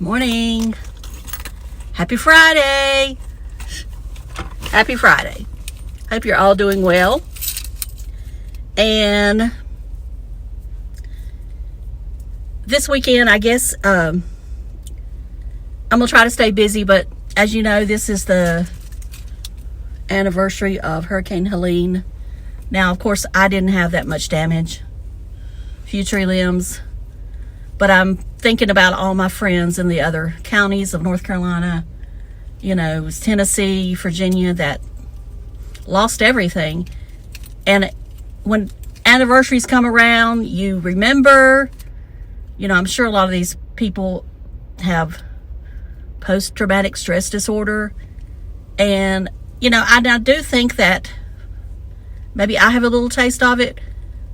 Morning. Happy Friday. Happy Friday. Hope you're all doing well. And this weekend, I guess, I'm going to try to stay busy, but as you know, this is the anniversary of Hurricane Helene. Now, of course, I didn't have that much damage. Few tree limbs. But I'm thinking about all my friends in the other counties of North Carolina, you know, Tennessee, Virginia, that lost everything. And when anniversaries come around, you remember, you know, I'm sure a lot of these people have post-traumatic stress disorder. And, you know, I do think that maybe I have a little taste of it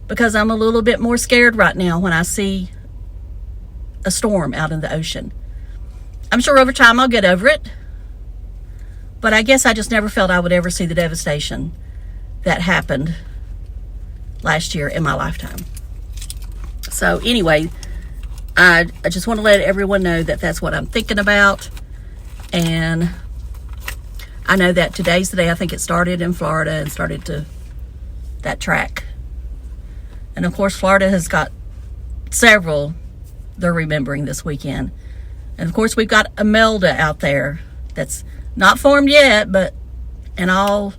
because I'm a little bit more scared right now when I see a storm out in the ocean. I'm sure over time I'll get over it, but I guess I just never felt I would ever see the devastation that happened last year in my lifetime. So anyway, I just want to let everyone know that that's what I'm thinking about. And I know that today's the day. I think it started in Florida and started to that track. And of course, Florida has got several they're remembering this weekend. And of course, we've got Imelda out there that's not formed yet, but in all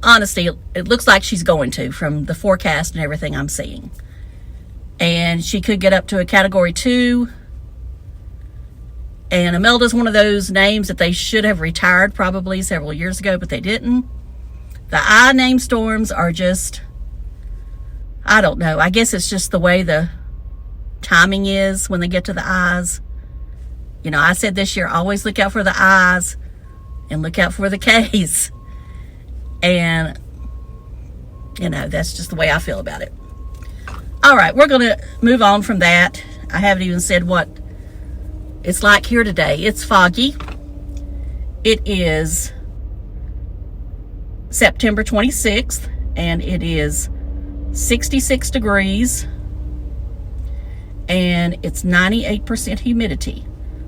honesty, it looks like she's going to from the forecast and everything I'm seeing. And she could get up to a category 2. And Imelda's one of those names that they should have retired probably several years ago, but they didn't. The I name storms are just, I don't know. I guess it's just the way the timing is when they get to the I's. You know, I said this year, always look out for the I's and look out for the K's. And, you know, that's just the way I feel about it. All right, we're going to move on from that. I haven't even said what it's like here today. It's foggy. It is September 26th, and it is 66 degrees. And it's 98% humidity.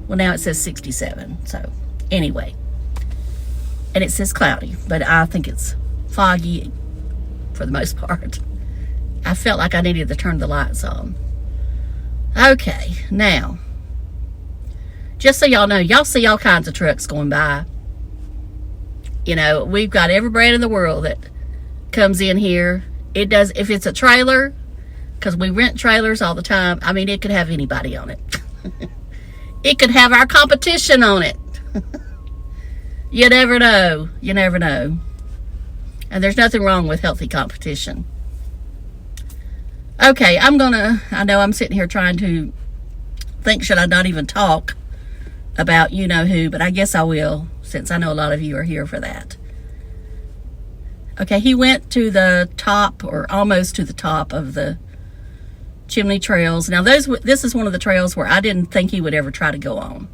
Well, now it says 67. So, anyway. And it says cloudy. But I think it's foggy for the most part. I felt like I needed to turn the lights on. Okay. Now, just so y'all know, y'all see all kinds of trucks going by. You know, we've got every brand in the world that comes in here. It does, if it's a trailer, because we rent trailers all the time. I mean, it could have anybody on it. It could have our competition on it. You never know. You never know. And there's nothing wrong with healthy competition. Okay, I know I'm sitting here trying to think, should I not even talk about you know who, but I guess I will, since I know a lot of you are here for that. Okay, he went to the top, or almost to the top of the chimney trails. Now, this is one of the trails where I didn't think he would ever try to go on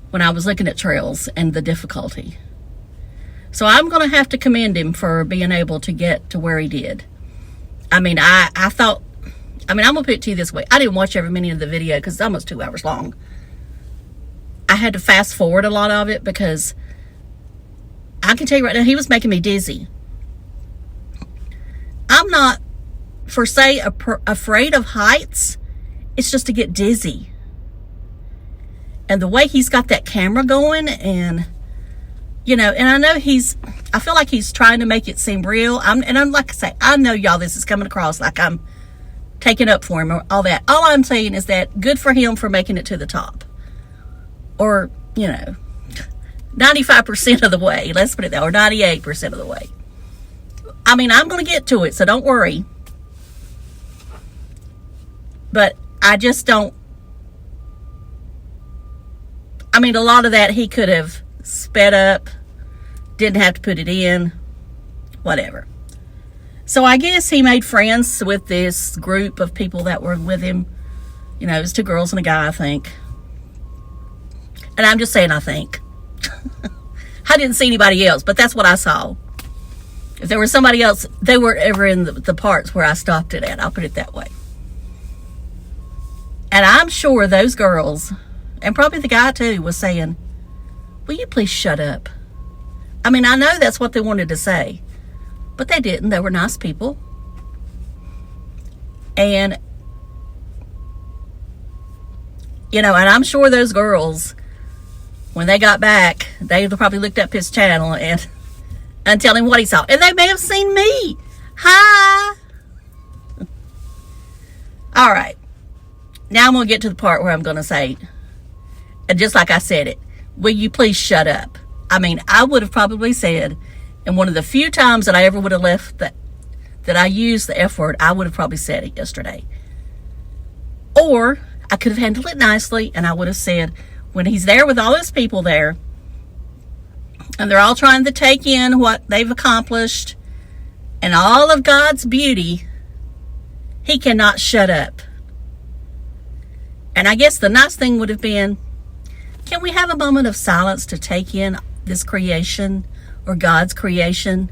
when I was looking at trails and the difficulty. So I'm going to have to commend him for being able to get to where he did. I mean, I'm going to put it to you this way. I didn't watch every minute of the video because it's almost 2 hours long. I had to fast forward a lot of it because I can tell you right now, he was making me dizzy. I'm not, for say, afraid of heights. It's just to get dizzy. And the way he's got that camera going, and, you know, and I know I feel like he's trying to make it seem real. I'm like I say, I know y'all, this is coming across like I'm taking up for him or all that. All I'm saying is that good for him for making it to the top. Or, you know, 95% of the way. Let's put it that, or 98% of the way. I mean, I'm going to get to it, so don't worry. But I just don't. I mean, a lot of that he could have sped up, didn't have to put it in, whatever. So I guess he made friends with this group of people that were with him. You know, it was 2 girls and a guy, I think. And I'm just saying, I think. I didn't see anybody else, but that's what I saw. If there was somebody else, they weren't ever in the parts where I stopped it at. I'll put it that way. And I'm sure those girls and probably the guy too, was saying, will you please shut up? I mean, I know that's what they wanted to say, but they didn't. They were nice people. And, you know, and I'm sure those girls, when they got back, they probably looked up his channel and tell him what he saw. And they may have seen me. Hi. All right. Now I'm going to get to the part where I'm going to say, and just like I said it, will you please shut up? I mean, I would have probably said, and one of the few times that I ever would have left that I used the F word, I would have probably said it yesterday. Or I could have handled it nicely, and I would have said, when he's there with all those people there, and they're all trying to take in what they've accomplished and all of God's beauty, he cannot shut up. And I guess the nice thing would have been, can we have a moment of silence to take in this creation or God's creation?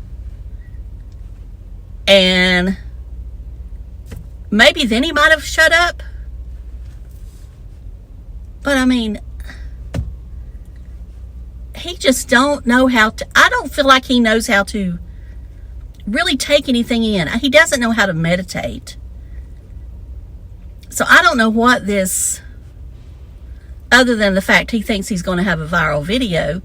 And maybe then he might have shut up. But I mean, he just don't know how to, I don't feel like he knows how to really take anything in. He doesn't know how to meditate. So I don't know what this, other than the fact he thinks he's going to have a viral video.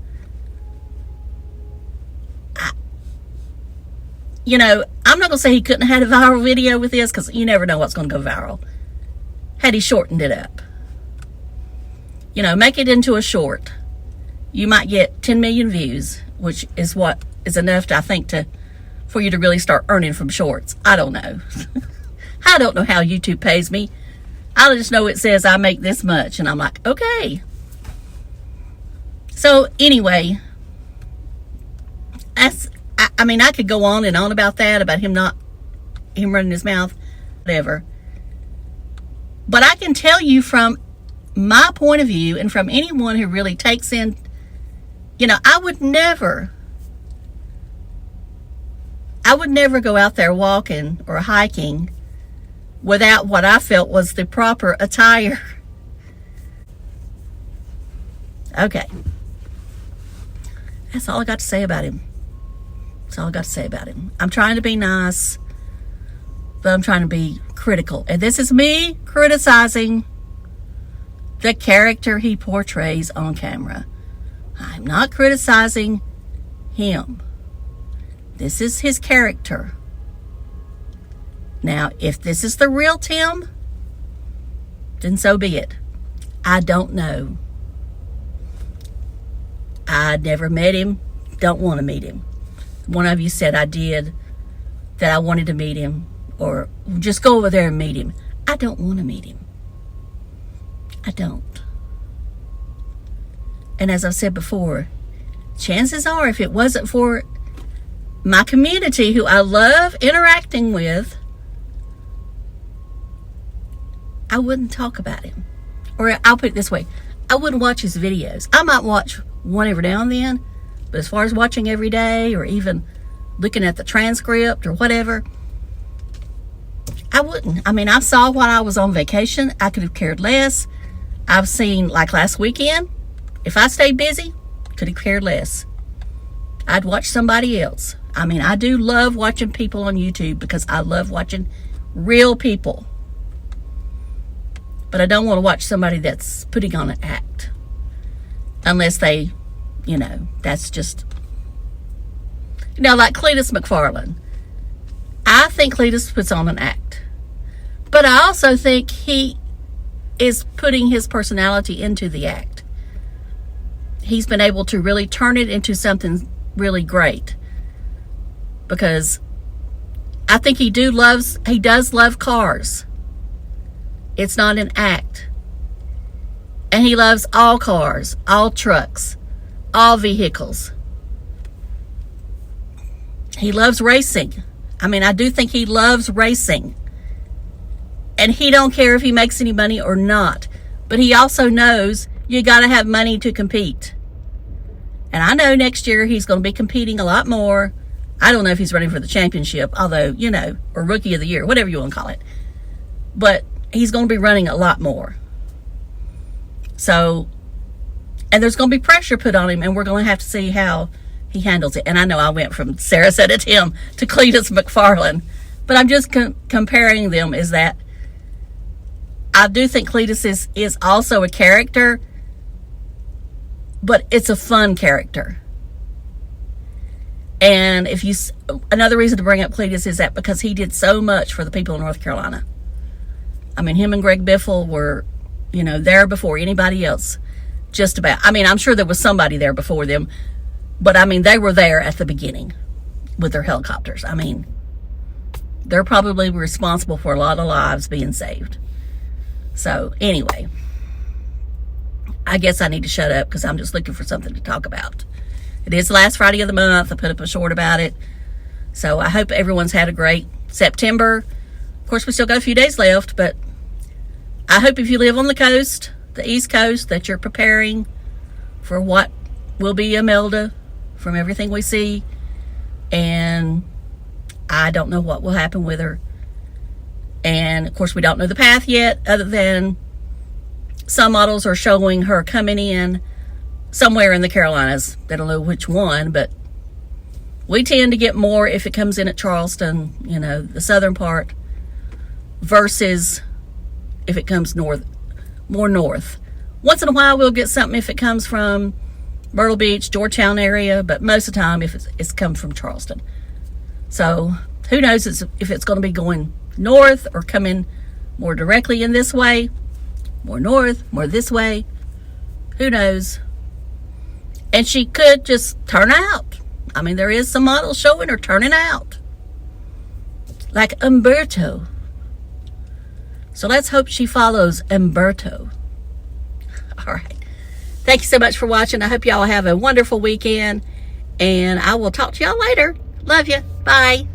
You know, I'm not going to say he couldn't have had a viral video with this, because you never know what's going to go viral. Had he shortened it up. You know, make it into a short. You might get 10 million views, which is what is enough to, I think, for you to really start earning from shorts. I don't know. I don't know how YouTube pays me. I just know it says I make this much, and I'm like, okay. So anyway, I mean, I could go on and on about that, about him running his mouth, whatever. But I can tell you from my point of view, and from anyone who really takes in, you know, I would never go out there walking or hiking without what I felt was the proper attire. Okay. That's all I got to say about him. That's all I got to say about him. I'm trying to be nice, but I'm trying to be critical. And this is me criticizing the character he portrays on camera. I'm not criticizing him. This is his character. Now, if this is the real Tim, then so be it. I don't know. I never met him. Don't want to meet him. One of you said I did, that I wanted to meet him, or just go over there and meet him. I don't want to meet him. I don't. And as I've said before, chances are, if it wasn't for my community, who I love interacting with, I wouldn't talk about him. Or I'll put it this way, I wouldn't watch his videos. I might watch one every now and then, but as far as watching every day, or even looking at the transcript or whatever, I wouldn't. I mean, I saw while I was on vacation. I could have cared less. I've seen, like last weekend, if I stayed busy, could have cared less. I'd watch somebody else. I mean, I do love watching people on YouTube, because I love watching real people. But I don't want to watch somebody that's putting on an act. Unless they, you know, that's just, you know, like Cletus McFarlane. I think Cletus puts on an act. But I also think he is putting his personality into the act. He's been able to really turn it into something really great. Because I think he does love cars. It's not an act. And he loves all cars, all trucks, all vehicles. He loves racing. I mean, I do think he loves racing. And he don't care if he makes any money or not. But he also knows you got to have money to compete. And I know next year he's going to be competing a lot more. I don't know if he's running for the championship, although, you know, or rookie of the year, whatever you want to call it. But he's going to be running a lot more. So, and there's going to be pressure put on him, and we're going to have to see how he handles it. And I know I went from Sarasota Tim to Cletus McFarlane, but I'm just comparing them. Is that I do think Cletus is also a character, but it's a fun character. And another reason to bring up Cletus is that because he did so much for the people of North Carolina. I mean, him and Greg Biffle were, there before anybody else. Just about. I mean, I'm sure there was somebody there before them, but I mean, they were there at the beginning with their helicopters. I mean, they're probably responsible for a lot of lives being saved. So anyway, I guess I need to shut up because I'm just looking for something to talk about. It is the last Friday of the month. I put up a short about it. So I hope everyone's had a great September. Of course, we still got a few days left, but I hope if you live on the coast, the East Coast, that you're preparing for what will be Imelda from everything we see. And I don't know what will happen with her. And of course, we don't know the path yet, other than some models are showing her coming in somewhere in the Carolinas. They don't know which one, but we tend to get more if it comes in at Charleston, the southern part, versus if it comes more north. Once in a while, we'll get something if it comes from Myrtle Beach, Georgetown area, but most of the time, if it's come from Charleston. So who knows if it's going to be going north or coming more directly in this way, more north, more this way. Who knows? And she could just turn out. I mean, there is some models showing her turning out, like Umberto. So let's hope she follows Umberto. All right. Thank you so much for watching. I hope y'all have a wonderful weekend, and I will talk to y'all later. Love you. Bye.